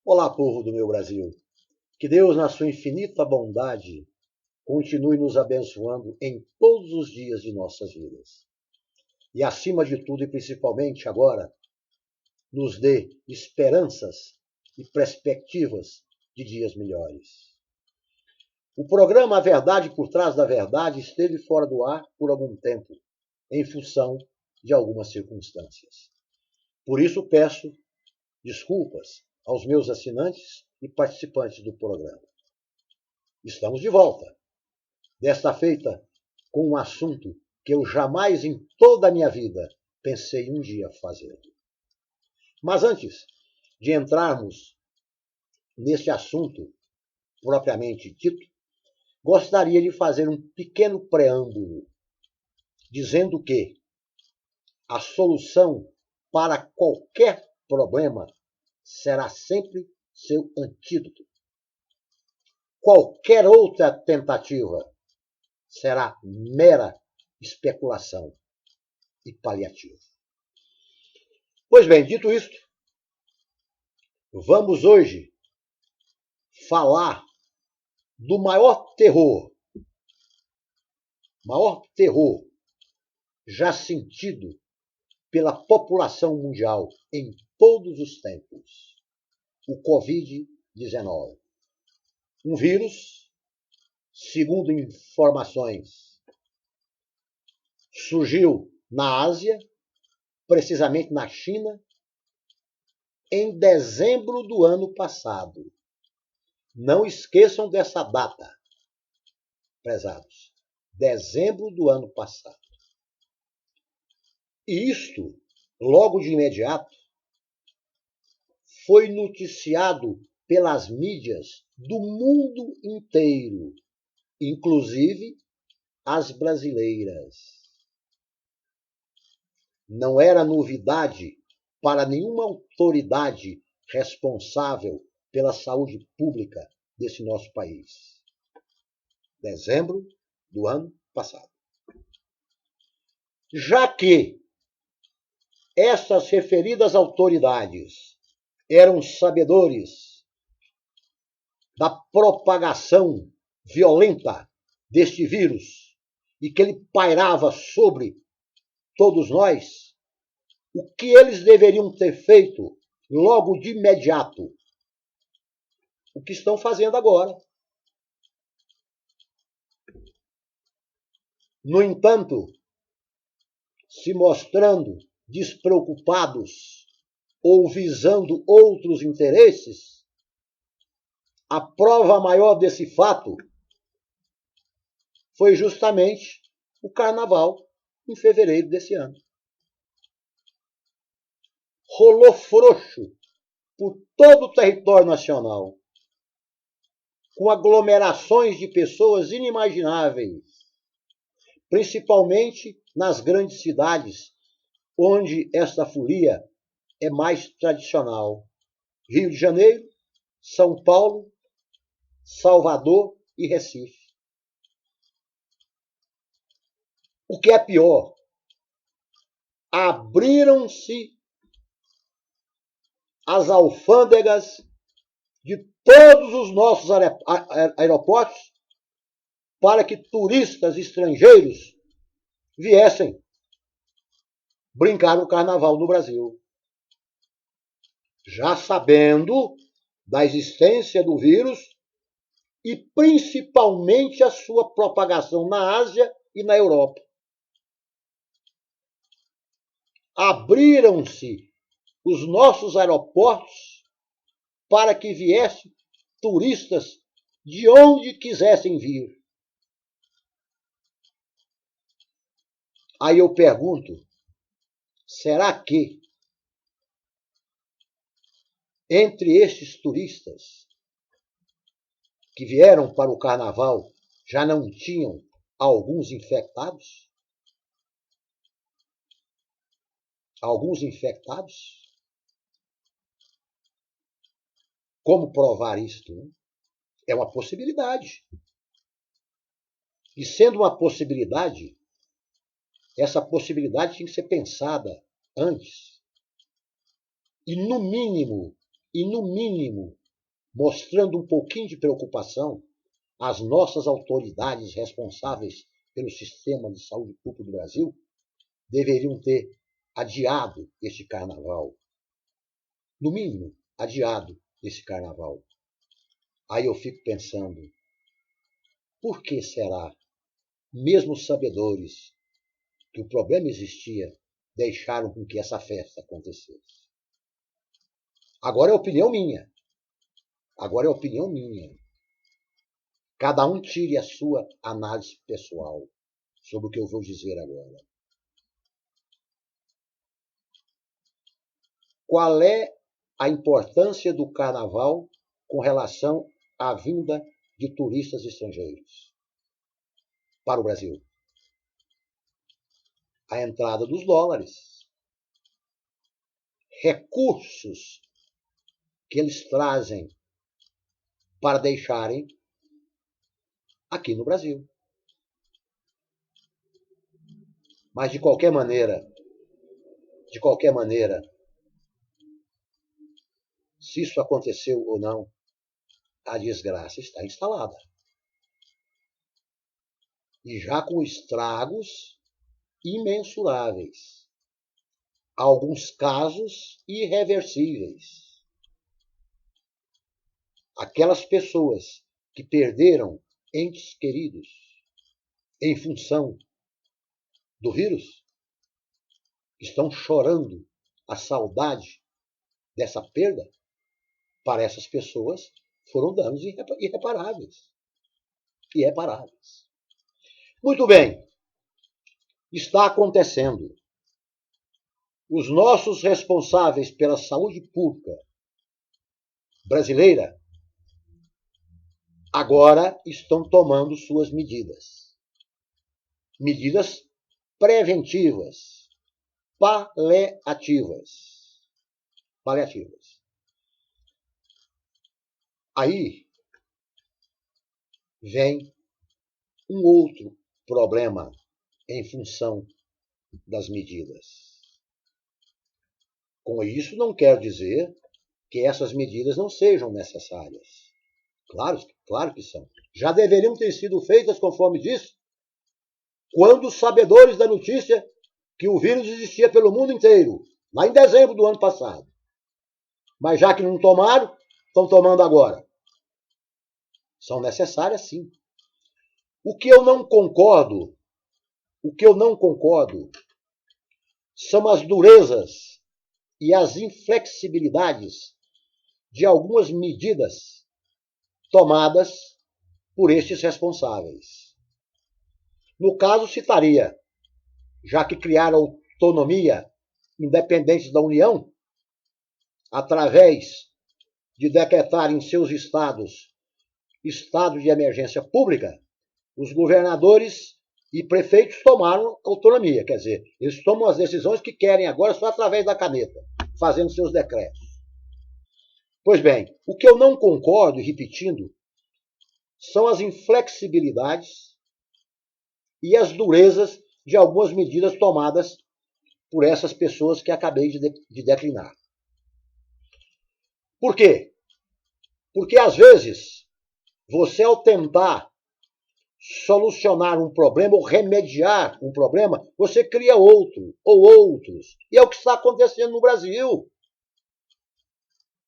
Olá, povo do meu Brasil. Que Deus, na sua infinita bondade, continue nos abençoando em todos os dias de nossas vidas. E, acima de tudo e principalmente agora, nos dê esperanças e perspectivas de dias melhores. O programa A Verdade por Trás da Verdade esteve fora do ar por algum tempo, em função de algumas circunstâncias. Por isso peço desculpas aos meus assinantes e participantes do programa. Estamos de volta, desta feita com um assunto que eu jamais em toda a minha vida pensei um dia fazer. Mas antes de entrarmos neste assunto propriamente dito, gostaria de fazer um pequeno preâmbulo, dizendo que a solução para qualquer problema será sempre seu antídoto. Qualquer outra tentativa será mera especulação e paliativo. Pois bem, dito isto, vamos hoje falar do maior terror já sentido pela população mundial em todos os tempos, o Covid-19. Um vírus, segundo informações, surgiu na Ásia, precisamente na China, em dezembro do ano passado. Não esqueçam dessa data, prezados. Dezembro do ano passado. E isto, logo de imediato, foi noticiado pelas mídias do mundo inteiro, inclusive as brasileiras. Não era novidade para nenhuma autoridade responsável pela saúde pública desse nosso país. Dezembro do ano passado. Já que essas referidas autoridades eram sabedores da propagação violenta deste vírus e que ele pairava sobre todos nós, o que eles deveriam ter feito logo de imediato? O que estão fazendo agora. No entanto, se mostrando despreocupados ou visando outros interesses, a prova maior desse fato foi justamente o carnaval em fevereiro desse ano. Rolou frouxo por todo o território nacional, com aglomerações de pessoas inimagináveis, principalmente nas grandes cidades, onde esta folia é mais tradicional. Rio de Janeiro, São Paulo, Salvador e Recife. O que é pior, abriram-se as alfândegas de todos os nossos aeroportos para que turistas estrangeiros viessem brincar no carnaval no Brasil. Já sabendo da existência do vírus e principalmente a sua propagação na Ásia e na Europa. Abriram-se os nossos aeroportos para que viessem turistas de onde quisessem vir. Aí eu pergunto, será que entre estes turistas que vieram para o carnaval já não tinham alguns infectados? Alguns infectados? Como provar isto? Né? É uma possibilidade. E sendo uma possibilidade, essa possibilidade tinha que ser pensada antes. E, no mínimo, e, no mínimo, mostrando um pouquinho de preocupação às nossas autoridades responsáveis pelo sistema de saúde pública do Brasil, deveriam ter adiado este carnaval. No mínimo, adiado esse carnaval. Aí eu fico pensando, por que será, mesmo os sabedores que o problema existia, deixaram com que essa festa acontecesse? Agora é opinião minha. Agora é opinião minha. Cada um tire a sua análise pessoal sobre o que eu vou dizer agora. Qual é a importância do carnaval com relação à vinda de turistas estrangeiros para o Brasil? A entrada dos dólares, recursos que eles trazem para deixarem aqui no Brasil. Mas de qualquer maneira, se isso aconteceu ou não, a desgraça está instalada. E já com estragos imensuráveis. Alguns casos irreversíveis. Aquelas pessoas que perderam entes queridos em função do vírus, estão chorando a saudade dessa perda, para essas pessoas foram danos irreparáveis. Irreparáveis. Muito bem, está acontecendo. Os nossos responsáveis pela saúde pública brasileira agora estão tomando suas medidas. Medidas preventivas, paliativas. Aí vem um outro problema em função das medidas. Com isso, não quero dizer que essas medidas não sejam necessárias. Claro que são. Já deveriam ter sido feitas, conforme disse, quando os sabedores da notícia que o vírus existia pelo mundo inteiro, lá em dezembro do ano passado. Mas já que não tomaram, estão tomando agora. São necessárias, sim. O que eu não concordo são as durezas e as inflexibilidades de algumas medidas tomadas por estes responsáveis. No caso, citaria, já que criaram autonomia independente da União, através de decretar em seus estados estado de emergência pública, os governadores e prefeitos tomaram autonomia, quer dizer, eles tomam as decisões que querem agora só através da caneta, fazendo seus decretos. Pois bem, o que eu não concordo, e repetindo, são as inflexibilidades e as durezas de algumas medidas tomadas por essas pessoas que acabei de declinar. Por quê? Porque, às vezes, você, ao tentar solucionar um problema ou remediar um problema, você cria outro ou outros. E é o que está acontecendo no Brasil.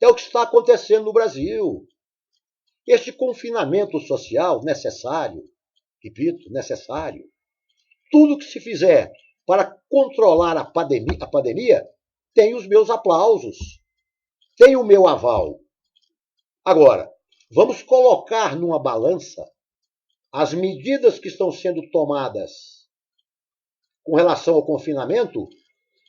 É o que está acontecendo no Brasil. Este confinamento social necessário, repito, necessário, tudo que se fizer para controlar a pandemia tem os meus aplausos, tem o meu aval. Agora, vamos colocar numa balança as medidas que estão sendo tomadas com relação ao confinamento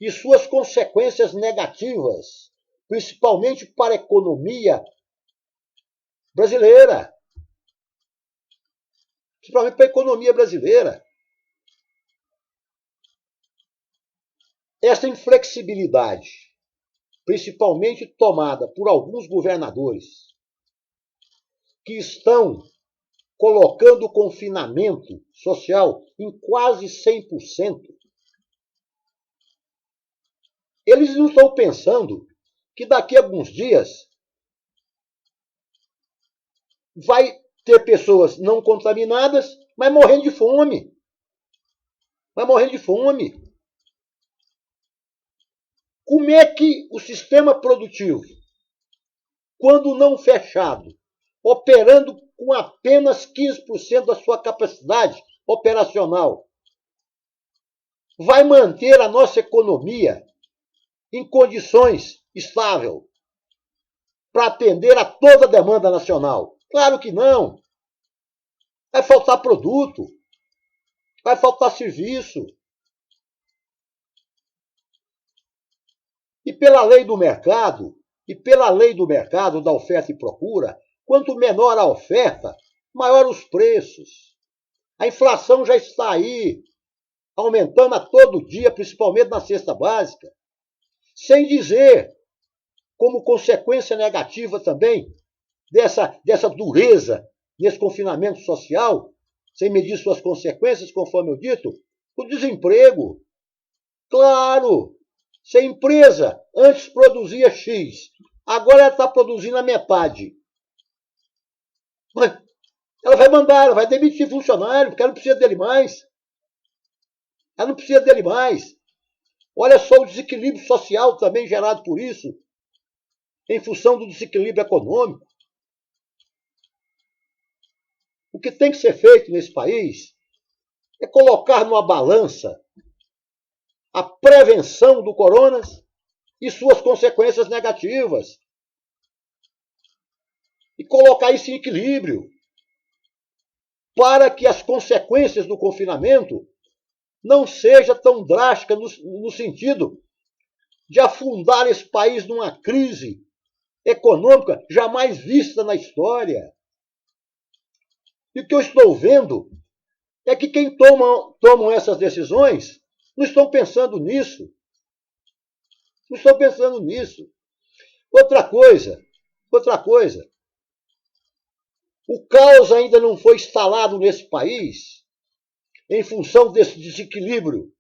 e suas consequências negativas, principalmente para a economia brasileira. Principalmente para a economia brasileira. Essa inflexibilidade, principalmente tomada por alguns governadores, que estão colocando o confinamento social em quase 100%, eles não estão pensando que daqui a alguns dias vai ter pessoas não contaminadas, mas morrendo de fome. Vai morrendo de fome. Como é que o sistema produtivo, quando não fechado, operando com apenas 15% da sua capacidade operacional, vai manter a nossa economia em condições estáveis para atender a toda a demanda nacional? Claro que não. Vai faltar produto, vai faltar serviço. E pela lei do mercado, da oferta e procura, quanto menor a oferta, maior os preços. A inflação já está aí, aumentando a todo dia, principalmente na cesta básica. Sem dizer, como consequência negativa também dessa dureza nesse confinamento social, sem medir suas consequências, conforme eu dito, o desemprego. Claro, se a empresa antes produzia X, agora ela está produzindo a metade. Ela vai mandar, ela vai demitir funcionário, porque ela não precisa dele mais. Ela não precisa dele mais. Olha só o desequilíbrio social também gerado por isso, em função do desequilíbrio econômico. O que tem que ser feito nesse país é colocar numa balança a prevenção do corona e suas consequências negativas. E colocar isso em equilíbrio, para que as consequências do confinamento não sejam tão drásticas no sentido de afundar esse país numa crise econômica jamais vista na história. E o que eu estou vendo é que quem tomam essas decisões não estão pensando nisso. Não estão pensando nisso. Outra coisa. O caos ainda não foi instalado nesse país em função desse desequilíbrio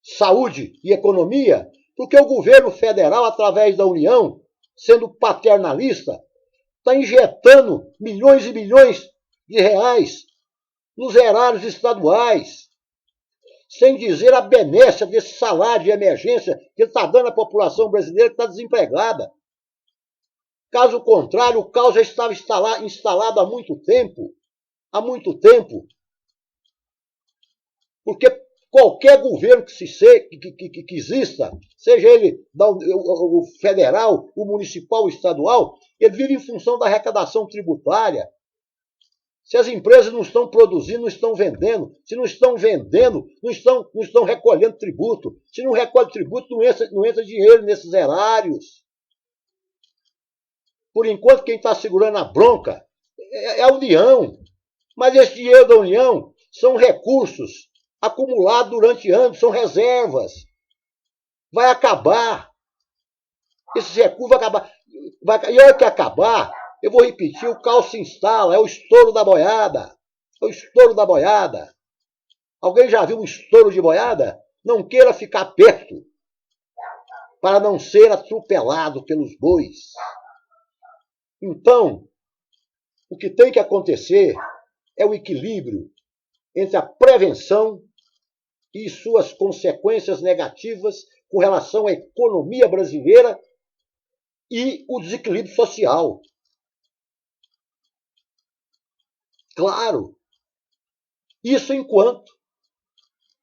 saúde e economia, porque o governo federal, através da União, sendo paternalista, está injetando milhões e milhões de reais nos erários estaduais, sem dizer a benécia desse salário de emergência que ele está dando à população brasileira que está desempregada. Caso contrário, o caos já estava instalado há muito tempo. Porque qualquer governo que exista, seja ele o federal, o municipal, o estadual, ele vive em função da arrecadação tributária. Se as empresas não estão produzindo, não estão vendendo. Se não estão vendendo, não estão recolhendo tributo. Se não recolhe tributo, não entra dinheiro nesses erários. Por enquanto, quem está segurando a bronca é a União. Mas esse dinheiro da União são recursos acumulados durante anos, são reservas. Vai acabar. Esses recursos vão acabar. E a hora que acabar, eu vou repetir, o caos se instala, é o estouro da boiada. É o estouro da boiada. Alguém já viu um estouro de boiada? Não queira ficar perto para não ser atropelado pelos bois. Então, o que tem que acontecer é o equilíbrio entre a prevenção e suas consequências negativas com relação à economia brasileira e o desequilíbrio social. Claro, isso enquanto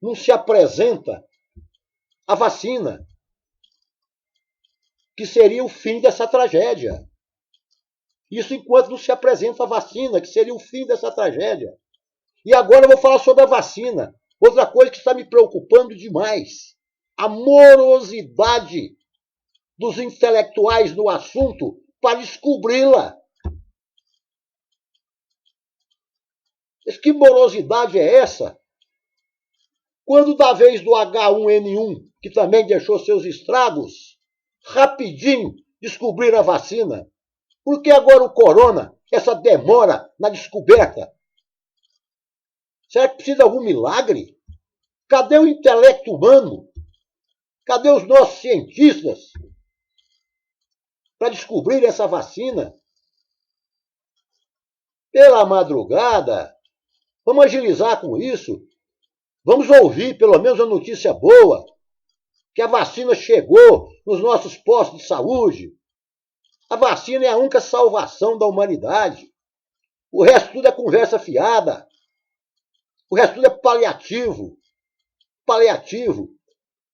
não se apresenta a vacina, que seria o fim dessa tragédia. Isso enquanto não se apresenta a vacina, que seria o fim dessa tragédia. E agora eu vou falar sobre a vacina. Outra coisa que está me preocupando demais. A morosidade dos intelectuais no assunto para descobri-la. Que morosidade é essa? Quando da vez do H1N1, que também deixou seus estragos, rapidinho descobriram a vacina. Por que agora o corona, essa demora na descoberta? Será que precisa de algum milagre? Cadê o intelecto humano? Cadê os nossos cientistas para descobrir essa vacina? pela madrugada, vamos agilizar com isso. Vamos ouvir pelo menos a notícia boa, que a vacina chegou nos nossos postos de saúde. A vacina é a única salvação da humanidade. O resto tudo é conversa fiada. O resto tudo é paliativo. Paliativo.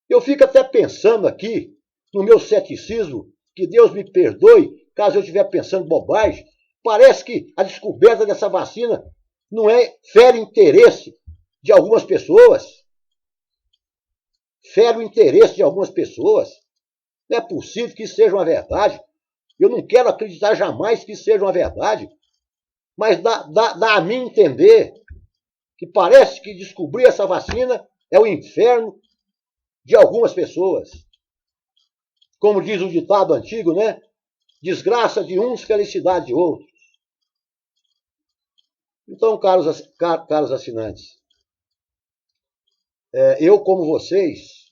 Eu fico até pensando aqui, no meu ceticismo, que Deus me perdoe caso eu estiver pensando bobagem. Parece que a descoberta dessa vacina não fere interesse de algumas pessoas. Fere o interesse de algumas pessoas. Não é possível que isso seja uma verdade. Eu não quero acreditar jamais que isso seja uma verdade. Mas dá a mim entender que parece que descobrir essa vacina é o inferno de algumas pessoas. Como diz o ditado antigo, né? Desgraça de uns, felicidade de outros. Então, caros assinantes, eu como vocês,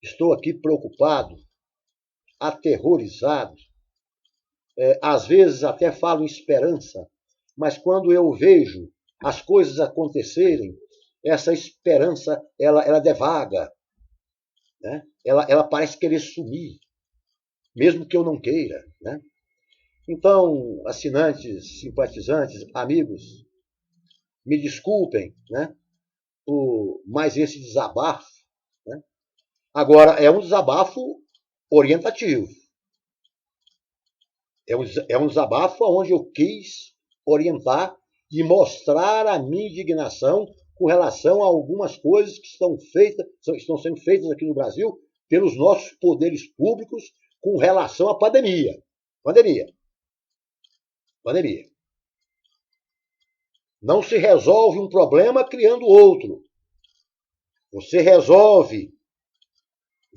estou aqui preocupado, aterrorizado, às vezes até falo em esperança, mas quando eu vejo as coisas acontecerem, essa esperança, ela devaga, né? Ela parece querer sumir, mesmo que eu não queira, né? Então, assinantes, simpatizantes, amigos, me desculpem, né, por mais esse desabafo, né? Agora, é um desabafo orientativo. É um desabafo onde eu quis orientar e mostrar a minha indignação com relação a algumas coisas que estão sendo feitas aqui no Brasil pelos nossos poderes públicos com relação à pandemia. Pandemia. Não se resolve um problema criando outro. Você resolve,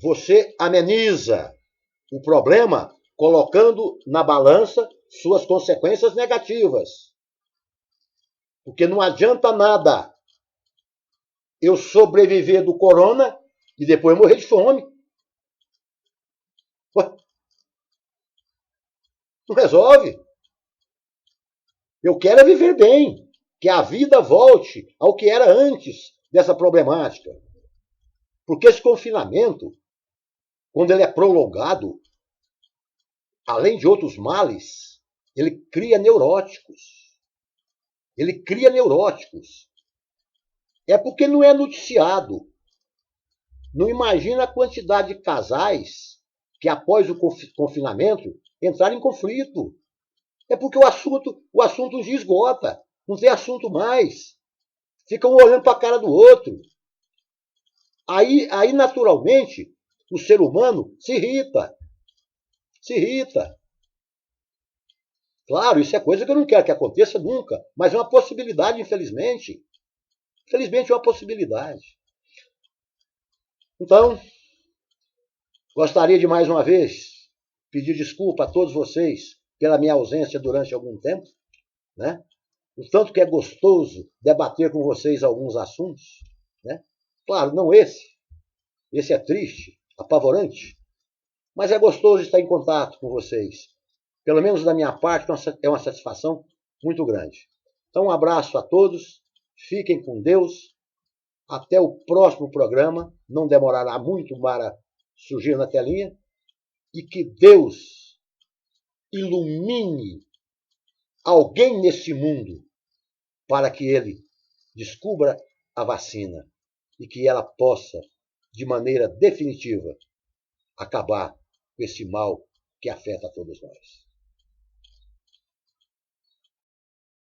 você ameniza o problema colocando na balança suas consequências negativas. Porque não adianta nada eu sobreviver do corona e depois morrer de fome. Ué, não resolve. Eu quero é viver bem, que a vida volte ao que era antes dessa problemática. Porque esse confinamento, quando ele é prolongado, além de outros males, ele cria neuróticos. É porque não é noticiado. Não imagina a quantidade de casais que, após o confinamento, entraram em conflito. É porque o assunto se esgota. Não tem assunto mais. Ficam um olhando para a cara do outro. Aí, naturalmente, o ser humano se irrita. Claro, isso é coisa que eu não quero que aconteça nunca, mas é uma possibilidade, infelizmente. Infelizmente é uma possibilidade. Então, gostaria de mais uma vez pedir desculpa a todos vocês pela minha ausência durante algum tempo, né? O tanto que é gostoso debater com vocês alguns assuntos, né? Claro, não esse. Esse é triste, apavorante, mas é gostoso estar em contato com vocês. Pelo menos da minha parte, é uma satisfação muito grande. Então, um abraço a todos, fiquem com Deus, até o próximo programa, não demorará muito para surgir na telinha, e que Deus ilumine alguém nesse mundo para que ele descubra a vacina e que ela possa, de maneira definitiva, acabar com esse mal que afeta a todos nós.